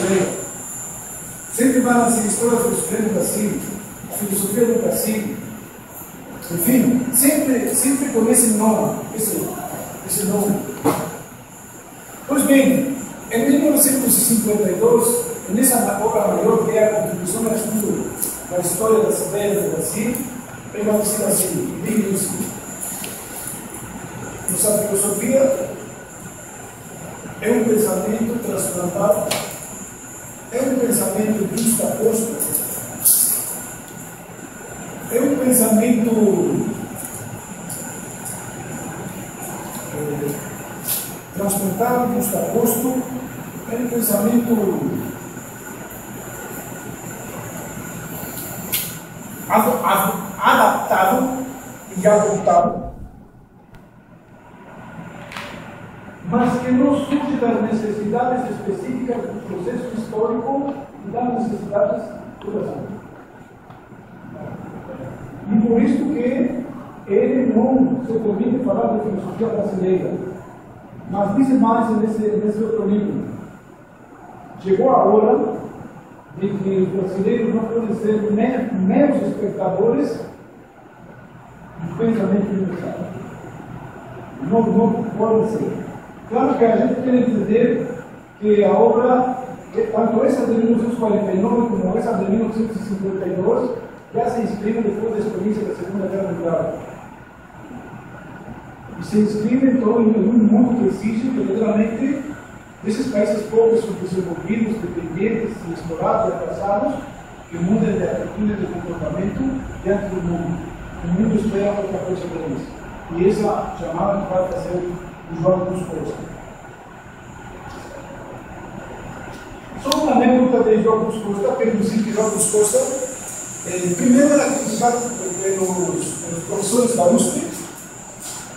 brasileira. Sempre vai ser história filosofia no Brasil, a filosofia do Brasil. Enfim, sempre com esse nome, esse nome. Pois bem, em 1952, nessa obra maior, que é a Contribuição ao Estudo da História das Ideias do Brasil, ele vai dizer assim, diz nossa filosofia é um pensamento transplantado, é um pensamento justaposto, é um pensamento transplantado, justaposto, é um pensamento adaptado e adotado, mas que não surge das necessidades específicas do processo histórico e das necessidades do Brasil. E por isso que ele não se permite falar de filosofia brasileira, mas diz mais nesse outro livro. Chegou a hora de que os brasileiros não podem ser meros espectadores do pensamento universal. Não podem ser. Claro que a gente tem que entender que a obra, tanto essa de 1949 como essa de 1952, já se inscreve depois da experiência da Segunda Guerra Mundial. E se inscreve então em um mundo que exige verdadeiramente desses países poucos subdesenvolvidos, dependentes, explorados e atrasados, que mudem de atitude e de comportamento diante do mundo. O mundo espera outra coisa deles. E essa chamada que vai fazer o João dos Costa. Só uma anedota de João dos Costa, que inclusive João dos Costa, primeiro era criticado pelos professores da USP,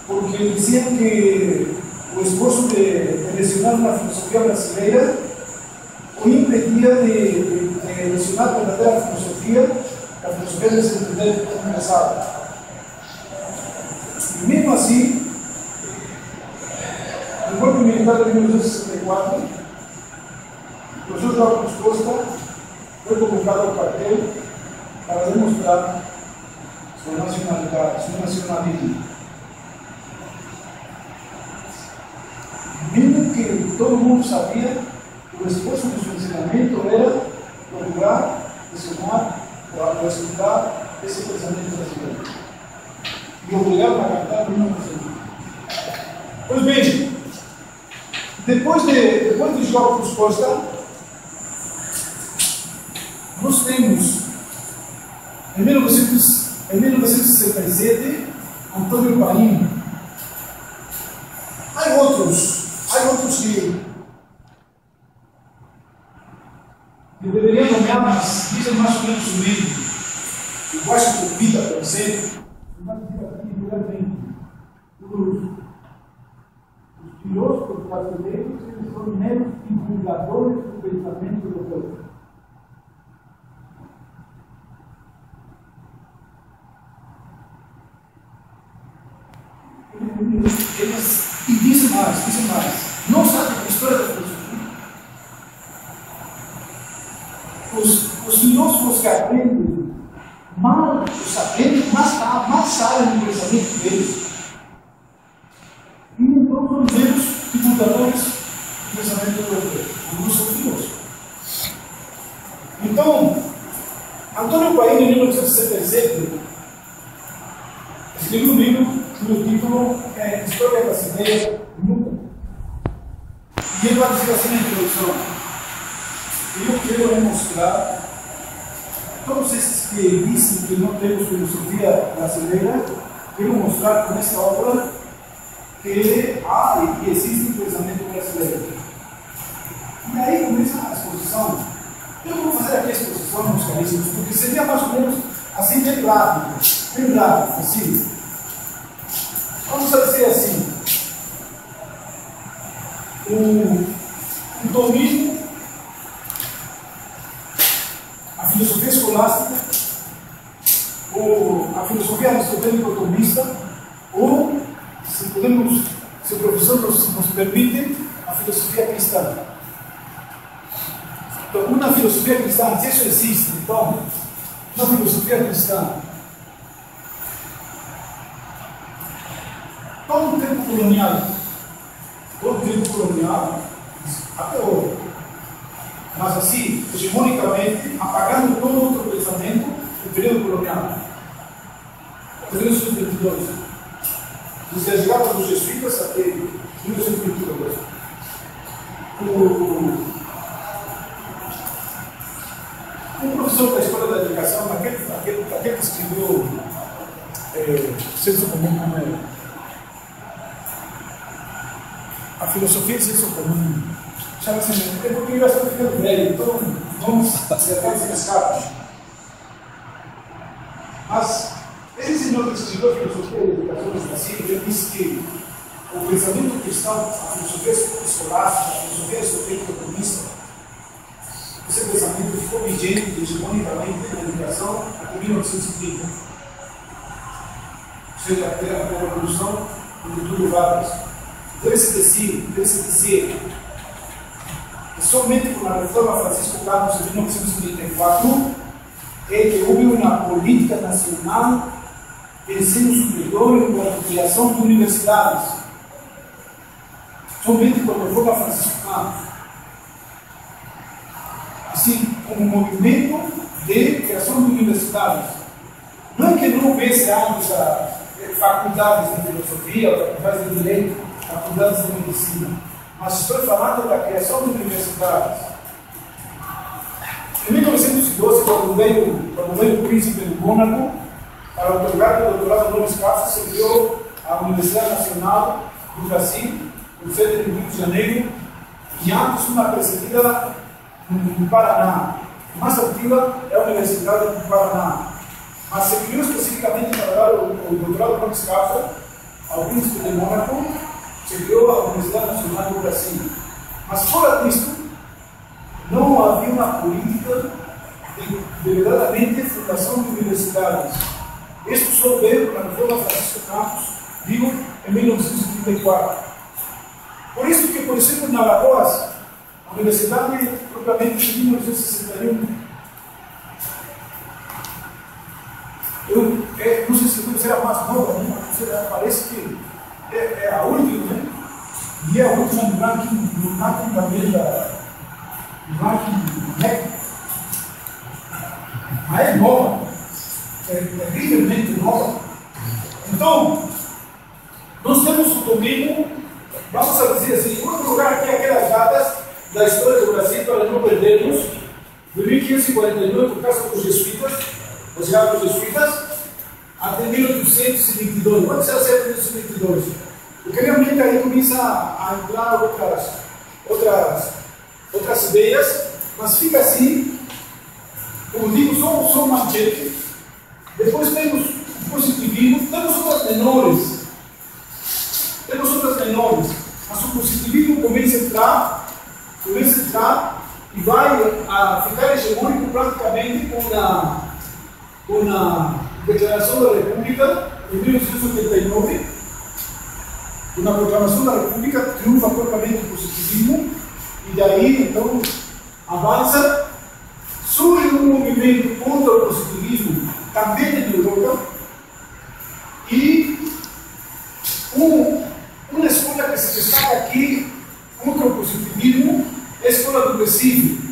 porque diziam que o esforço de lecionar uma filosofia brasileira o impedia de lecionar a verdadeira filosofia, a filosofia de se entender universal. E mesmo assim, no golpe militar de 1964, o professor João dos Costa foi convocado ao quartel para demonstrar sua nacionalidade, seu nacionalismo. Mesmo que todo mundo sabia que o esforço de seu ensinamento era procurar lecionar ou estudar esse pensamento brasileiro e obrigado a cantar o nome do. Pois bem, depois de João dos Costa, nós temos em 1967 Antônio Paim. Há outros que deveriam nomear, mas dizem mais ou menos o mesmo. Eu acho que o Pita, por exemplo, vai dizer aqui diretamente. Os filósofos brasileiros são meros divulgadores do pensamento europeu. E dizem mais. Não sabem a história da filosofia. Os filósofos que aprendem mal, mais sabem do pensamento deles. E então são meros divulgadores do pensamento europeu. Não são filósofos. Então, Antônio Paim, em 1967, escreveu um livro cujo título é História Brasileira Nunca. E ele vai dizer assim na introdução: eu quero demonstrar todos esses que dizem que não temos filosofia brasileira, quero mostrar com esta obra que há e que existe um pensamento brasileiro. E aí começa a exposição. Eu não vou fazer aqui a exposição, meus caríssimos, porque seria mais ou menos assim, bem rápido, assim. Vamos dizer assim, o tomismo, a filosofia escolástica, ou a filosofia aristotélico-tomista, ou, se o professor nos permite, a filosofia cristã. Então, uma filosofia cristã, se isso existe, então, uma filosofia cristã, todo o tempo colonial, até hoje, mas assim, hegemonicamente, apagando todo outro pensamento do período colonial, o período sub-22, desde a chegada dos jesuítas até 1922. Um professor da Escola da Educação, aquele que escreveu Senso Comum, como é? A filosofia de senso comum, chama-se, é porque eu já estou ficando velho, então vamos acertar esses caras. Mas esse senhor que escreveu a filosofia de educação no Brasil, ele disse que o pensamento cristão, a filosofia escolástica, a filosofia esotérica comunista, esse pensamento ficou vigente hegemonicamente na educação até 1930. Ou seja, até a Revolução do Getúlio Vargas. Deve se dizer que somente com a reforma Francisco Campos de 1934 é que houve uma política nacional de ensino superior e com a criação de universidades. Somente com a reforma Francisco Campos. Assim, como movimento de criação de universidades. Não é que não houvesse antes faculdades de filosofia, faculdades de direito, faculdades de medicina, mas estou falando da criação de universidades. Em 1912, quando veio o príncipe de Mônaco, para otorgar o doutorado Nunes Castro, se criou a Universidade Nacional do Brasil, com sede no Rio de Janeiro, e antes uma precedida no Paraná. A mais antiga é a Universidade do Paraná. Mas se criou especificamente para dar o doutorado Nunes Castro ao príncipe de Mônaco, se criou a Universidade Nacional do Brasil. Mas fora disso, não havia uma política de verdadeiramente fundação de universidades. Isso só veio com a reforma Francisco Campos, digo, em 1934. Por isso que, por exemplo, na Alagoas, a universidade propriamente de 1961, eu não sei se você era mais nova, né? Parece que é a última, né? E é a última no ranking também no ranking REC. Mas é nova, é terrivelmente nova. Então, nós temos o domínio, vamos a dizer assim, vamos colocar aqui aquelas datas da história do Brasil para não perdermos, de 1549, por causa dos jesuítas, da chegada dos jesuítas, até 1822. Quando será 1822? Porque realmente aí começa a entrar outras ideias, mas fica assim, como digo, só um manchete. Depois temos o positivismo, temos outras menores, mas o positivismo começa a entrar e vai ficar hegemônico praticamente com a Declaração da República de 1889, na proclamação da República, triunfa propriamente o positivismo, e daí então avança, surge um movimento contra o positivismo também na Europa, e uma escola que se destaca aqui contra o positivismo é a escola do Recife,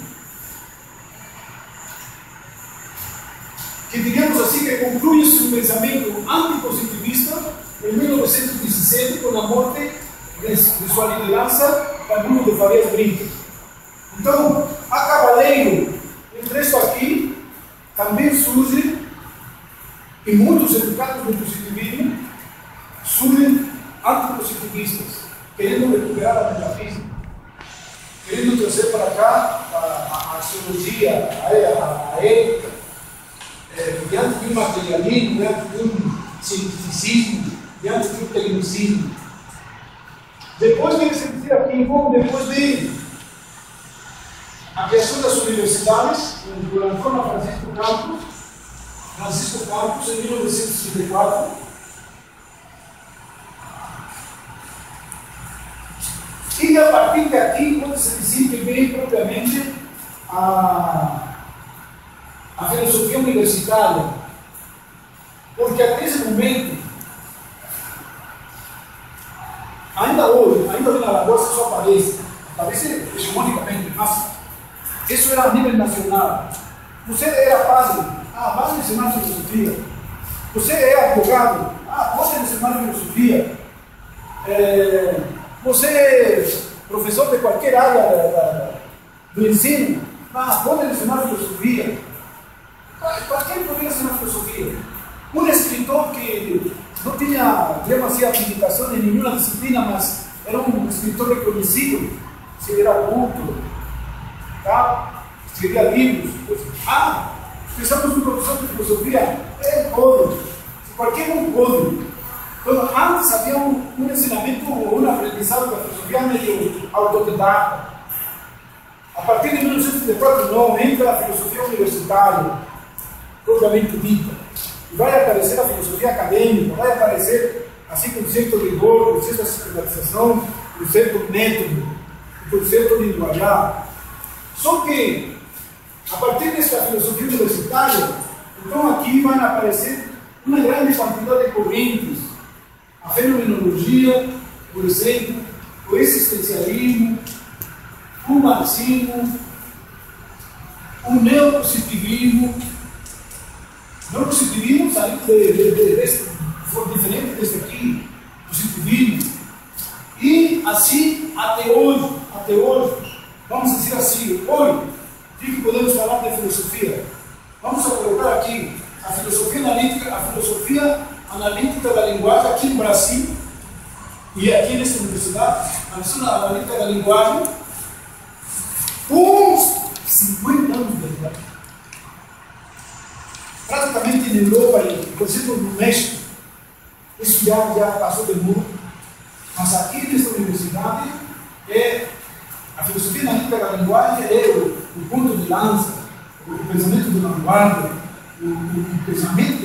que digamos assim que conclui-se um pensamento antipositivista em 1917 com a morte de sua liderança, Bruno de Farias Brito. Então, a Cavaleiro, um trecho aqui, também surge, e muitos educados do positivismo surgem antipositivistas, querendo recuperar a metafísica, querendo trazer para cá a axiologia, a ética, diante de um materialismo, diante de um cientificismo, diante de um tecnicismo. Depois de se dizer aqui, como depois de a criação das universidades, por a forma Francisco Campos, em 1934, e a partir daqui, quando se diz que veio propriamente a filosofia universitária, porque até esse momento, ainda hoje na Lagoa só aparece hegemonicamente, mas isso era a nível nacional. Você era padre, vai ensinar filosofia. Você é advogado, pode ensinar filosofia. Você é professor de qualquer área do ensino, pode ensinar filosofia. Qualquer poderia ensinar filosofia. Um escritor que não tinha, digamos assim, habilitação em nenhuma disciplina, mas era um escritor reconhecido, se ele era culto, escrevia livros. Precisamos de um professor de filosofia? Pode. Qualquer um pode. Então, antes havia um ensinamento, um aprendizado da filosofia meio autodidata. A partir de 1974, não, entra a filosofia universitária, propriamente dita. E vai aparecer a filosofia acadêmica, vai aparecer, assim, com certo rigor, com certa sistematização, com certo método, com certo linguajar. Só que, a partir desta filosofia universitária, então aqui vai aparecer uma grande quantidade de correntes. A fenomenologia, por exemplo, o existencialismo, o marxismo, o neopositivismo. Neopositivismo saiu foi diferente desse aqui, positivismo. E assim, até hoje, vamos dizer assim, hoje, o que podemos falar de filosofia? Vamos colocar aqui a filosofia analítica da linguagem aqui no Brasil e aqui nessa universidade, a filosofia analítica da linguagem, uns 50 anos de idade. Praticamente na Europa e, por exemplo, no México, isso já passou de mundo, mas aqui nessa universidade a filosofia analítica da linguagem é o ponto de lança, o pensamento de vanguarda, o pensamento